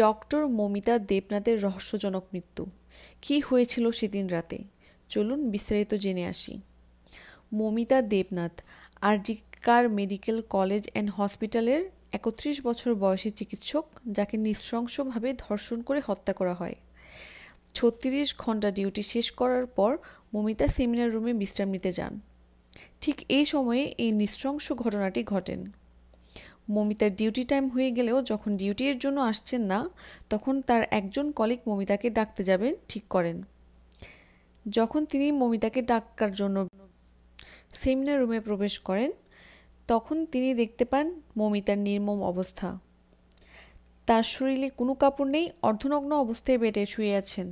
Doctor Momita দেবনাথের রহস্যজনক মৃত্যু। কী হয়েছিল সেদিন রাতে? চলুন বিস্তারিত জেনে আসি। Moumita Debnath RG Kar medical college and হসপিটালের ৩১ বছর বয়সী চিকিৎসক, যাকে নৃশংসভাবে ধর্ষণ করে হত্যা করা হয়। ৩৬ ঘন্টা ডিউটি শেষ করার পর মমিতা সেমিনার রুমে বিশ্রাম নিতে যান। ঠিক এই সময়ে এই নৃশংস ঘটনাটি ঘটেন। মমিতার ডিউটি টাইম হয়ে গেলেও যখন ডিউটির জন্য আসছেন না, তখন তার একজন কলিগ মমিতাকে ডাকতে যাবেন ঠিক করেন। যখন তিনি মমিতাকে ডাকার জন্য সেমিনার রুমে প্রবেশ করেন, তখন তিনি দেখতে পান মমিতার নির্মম অবস্থা। তার শরীরে কোনো কাপড় নেই, অর্ধনগ্ন অবস্থায় বেডে শুয়ে আছেন।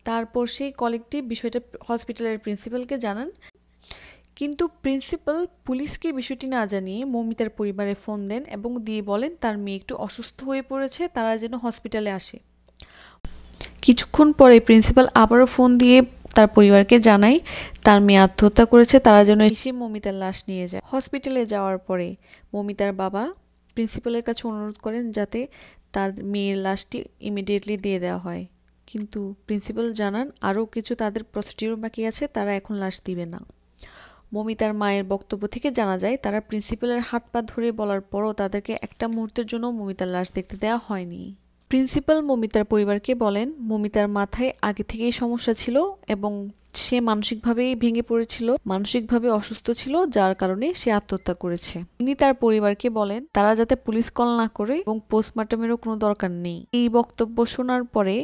তারপর সেই কলিগটি বিষয়টা হসপিটালের প্রিন্সিপালকে জানান, কিন্তু প্রিন্সিপাল পুলিশকে বিষয়টি না জানিয়ে মমিতার পরিবারে ফোন দেন এবং দিয়ে বলেন তার মেয়ে একটু অসুস্থ হয়ে পড়েছে, তারা যেন হসপিটালে আসে। কিছুক্ষণ পরে প্রিন্সিপাল আবারও ফোন দিয়ে তার পরিবারকে জানায় তার মেয়ে আত্মহত্যা করেছে, তারা যেন এসে মমিতার লাশ নিয়ে যায়। হসপিটালে যাওয়ার পরে মমিতার বাবা প্রিন্সিপালের কাছে অনুরোধ করেন যাতে তার মেয়ের লাশটি ইমিডিয়েটলি দিয়ে দেওয়া হয়, কিন্তু প্রিন্সিপাল জানান আরও কিছু তাদের প্রসিডিউর বাকি আছে, তারা এখন লাশ দিবে না। মমিতার মায়ের বক্তব্য থেকে জানা যায় তারা প্রিন্সিপালের হাত পা ধরে বলার পরও তাদেরকে একটা মুহূর্তের জন্য মমিতার লাশ দেখতে দেওয়া হয়নি। প্রিন্সিপাল মমিতার পরিবারকে বলেন মমিতার মাথায় আগে থেকেই সমস্যা ছিল এবং সে মানসিকভাবেই ভেঙে পড়েছিল, মানসিকভাবে অসুস্থ ছিল, যার কারণে সে আত্মহত্যা করেছে। তিনি তার পরিবারকে বলেন তারা যাতে পুলিশ কল না করে এবং পোস্টমর্টমেরও কোনো দরকার নেই। এই বক্তব্য শোনার পরে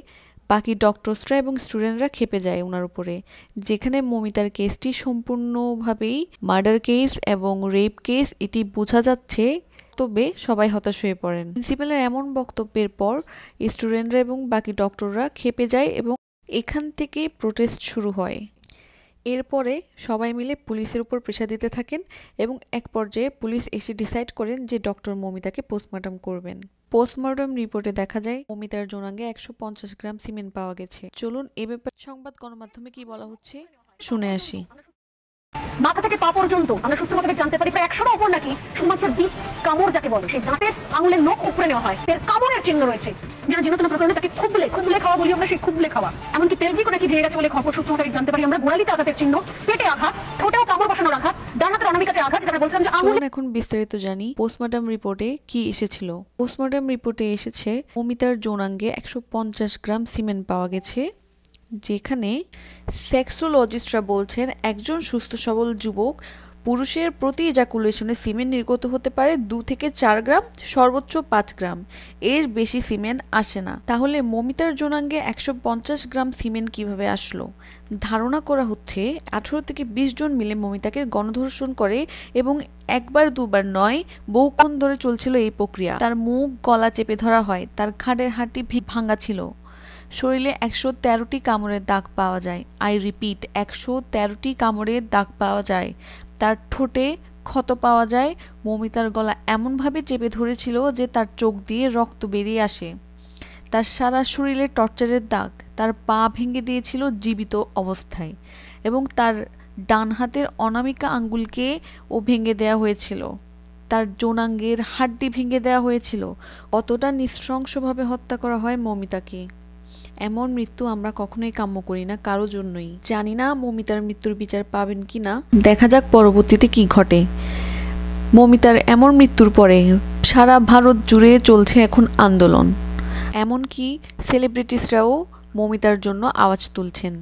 বাকি ডক্টরসরা এবং স্টুডেন্টরা খেপে যায় ওনার উপরে, যেখানে মমিতার কেসটি সম্পূর্ণভাবেই মার্ডার কেস এবং রেপ কেস এটি বোঝা যাচ্ছে। তবে সবাই হতাশ হয়ে পড়েন। প্রিন্সিপালের এমন বক্তব্যের পর স্টুডেন্টরা এবং বাকি ডক্টররা খেপে যায় এবং এখান থেকে প্রোটেস্ট শুরু হয়। এরপরে সবাই মিলে পুলিশের উপর প্রেশার দিতে থাকেন এবং এক পর্যায়ে পুলিশ এসে ডিসাইড করেন যে ডক্টর মমিতাকে পোস্টমর্টম করবেন। পোস্টমর্টম রিপোর্টে দেখা যায় মমিতার যৌনাঙ্গে ১৫০ গ্রাম সিমেন্ট পাওয়া গেছে। চলুন এ ব্যাপারে সংবাদ গণমাধ্যমে কি বলা হচ্ছে শুনে আসি। মাথা থেকে পা পর্যন্ত আমরা সূত্রমতে জানতে পারি প্রায় ১০০টা উপর নাকি শুধুমাত্র ডিপ কামড় যাকে বলে, সেই দাঁতের আঙুলের নখ উপরে নেওয়া হয়, এর কামড়ের চিহ্ন রয়েছে। যারা জীবন প্রকরণে তাকে খুবলে খাওয়া বলি আমরা, সেই খুবলে খাওয়া, এমনকি পেলভিকও নাকি ভেঙে গেছে বলে খবর সূত্রমতে জানতে পারি আমরা। গোড়ালিতে আঘাতের চিহ্ন, পেটে আঘাত, ঠোঁটেও কামড় বসানোর আঘাত, ডান হাতের অনামিকাতে আঘাত, যেটা বলছিলাম যে আঙুল। এখন বিস্তারিত জানি পোস্টমর্টম রিপোর্টে কি এসেছিল। পোস্টমর্টম রিপোর্টে এসেছে মমিতার যৌনাঙ্গে ১৫০ গ্রাম সিমেন্ট পাওয়া গেছে, যেখানে সেক্সোলজিস্টরা বলছেন একজন সুস্থ সবল যুবক পুরুষের প্রতি ইজাকুলেশনে সিমেন্ট নির্গত হতে পারে ২ থেকে ৪ গ্রাম, সর্বোচ্চ ৫ গ্রাম, এর বেশি সিমেন্ট আসে না। তাহলে মমিতার যৌনাঙ্গে ১৫০ গ্রাম সিমেন্ট কিভাবে আসলো? ধারণা করা হচ্ছে ১৮ থেকে ২০ জন মিলে মমিতাকে গণধর্ষণ করে এবং একবার দুবার নয়, বহুক্ষণ ধরে চলছিল এই প্রক্রিয়া। তার মুখ গলা চেপে ধরা হয়, তার ঘাড়ের হাড়টি ভাঙা ছিল। শরীরে ১১৩টি কামড়ের দাগ পাওয়া যায়। আই রিপিট, ১১৩টি কামড়ের দাগ পাওয়া যায়। তার ঠোঁটে ক্ষত পাওয়া যায়। মমিতার গলা এমনভাবে চেপে ধরেছিল যে তার চোখ দিয়ে রক্ত বেরিয়ে আসে। তার সারা শরীরে টর্চারের দাগ। তার পা ভেঙে দিয়েছিল জীবিত অবস্থায় এবং তার ডান হাতের অনামিকা আঙ্গুলকে ও ভেঙে দেওয়া হয়েছিল। তার যৌনাঙ্গের হাড্ডি ভেঙে দেওয়া হয়েছিল। কতটা নৃশংসভাবে হত্যা করা হয় মমিতাকে। এমন মৃত্যু আমরা কখনোই কাম্য করি না কারো জন্যই। জানি না মমিতার মৃত্যুর বিচার পাবেন কি না, দেখা যাক পরবর্তীতে কি ঘটে। মমিতার এমন মৃত্যুর পরে সারা ভারত জুড়ে চলছে এখন আন্দোলন, এমনকি সেলিব্রিটিসরাও মমিতার জন্য আওয়াজ তুলছেন।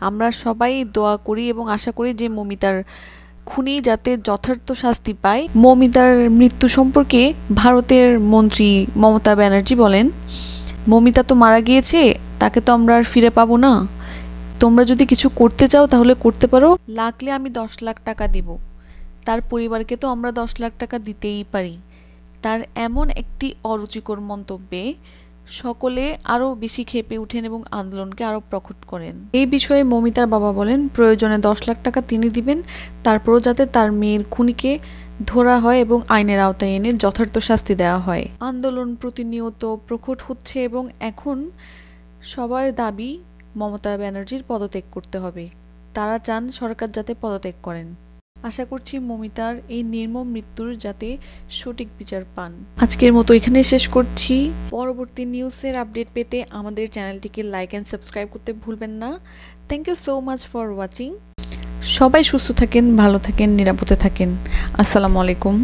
আমরা সবাই দোয়া করি এবং আশা করি যে মমিতার খুনি যাতে যথার্থ শাস্তি পায়। মমিতার মৃত্যু সম্পর্কে ভারতের মন্ত্রী মমতা ব্যানার্জি বলেন, মমিতা তো মারা গিয়েছে, তাকে তো আমরা আর ফিরে পাবো না। তোমরা যদি কিছু করতে চাও তাহলে করতে পারো, লাগলে আমি ১০ লাখ টাকা দিব। তার পরিবারকে তো আমরা ১০ লাখ টাকা দিতেই পারি। তার এমন একটি অরুচিকর মন্তব্যে সকলে আরও বেশি ক্ষেপে ওঠেন এবং আন্দোলনকে আরও প্রকট করেন। এই বিষয়ে মমিতার বাবা বলেন প্রয়োজনে ১০ লাখ টাকা তিনি দিবেন, তারপরও যাতে তার মেয়ের খুনিকে ধরা হয় এবং আইনের আওতায় এনে যথার্থ শাস্তি দেওয়া হয়। আন্দোলন প্রতিনিয়ত প্রকট হচ্ছে এবং এখন সবার দাবি মমতা ব্যানার্জির পদত্যাগ করতে হবে। তারা চান সরকার যাতে পদত্যাগ করেন। আশা করছি মমিতার এই নির্মম মৃত্যুর যাতে সঠিক বিচার পান। আজকের মতো এখানে শেষ করছি। পরবর্তী নিউজের আপডেট পেতে আমাদের চ্যানেলটিকে লাইক অ্যান্ড সাবস্ক্রাইব করতে ভুলবেন না। Thank you so much for watching. সবাই সুস্থ থাকেন, ভালো থাকেন, নিরাপদে থাকেন। আসসালামু আলাইকুম।